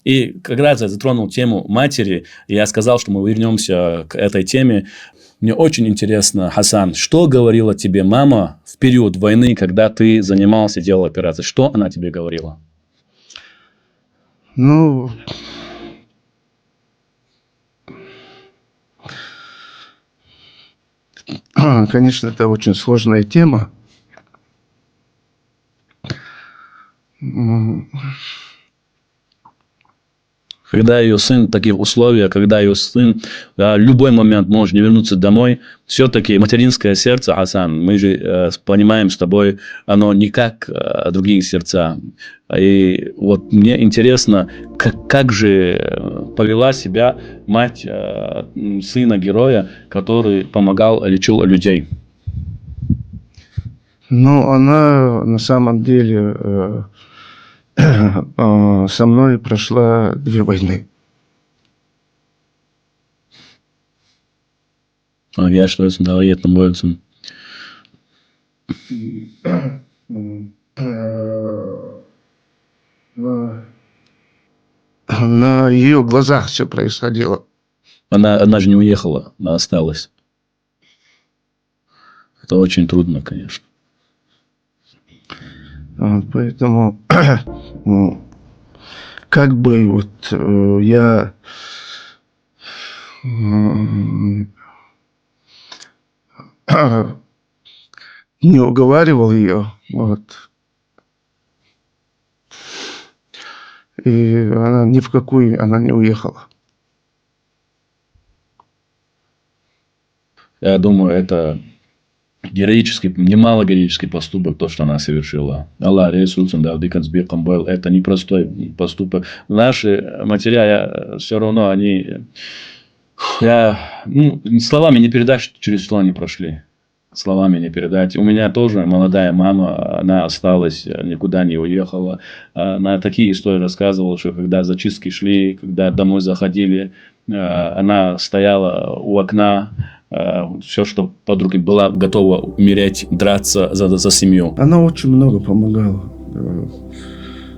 И как раз я затронул тему матери, и я сказал, что мы вернемся к этой теме. Мне очень интересно, Хасан, что говорила тебе мама в период войны, когда ты занимался, делал операции? Что она тебе говорила? Ну, конечно, это очень сложная тема. Когда ее сын в таких условиях, когда ее сын в любой момент может не вернуться домой, все-таки материнское сердце, Хасан, мы же понимаем с тобой, оно не как другие сердца. И вот мне интересно, как же повела себя мать сына героя, который помогал, лечил людей. Ну, она на самом деле со мной прошла 2 войны. Yaşlıyorsun, daha yetim boyusun. На ее глазах все происходило. Она же не уехала, она осталась. Это очень трудно, конечно. Поэтому как бы вот я не уговаривал ее, вот. И она ни в какую она не уехала. Я думаю, это героический, немало героический поступок, то, что она совершила. Аллах Ресулсун, да, это непростой поступок. Наши матеря все равно, они... словами не передать, через что они прошли. Словами не передать. У меня тоже молодая мама, она осталась, никуда не уехала. Она такие истории рассказывала, что когда зачистки шли, когда домой заходили, она стояла у окна, все, что под рукой, была готова умереть, драться за семью. Она очень много помогала.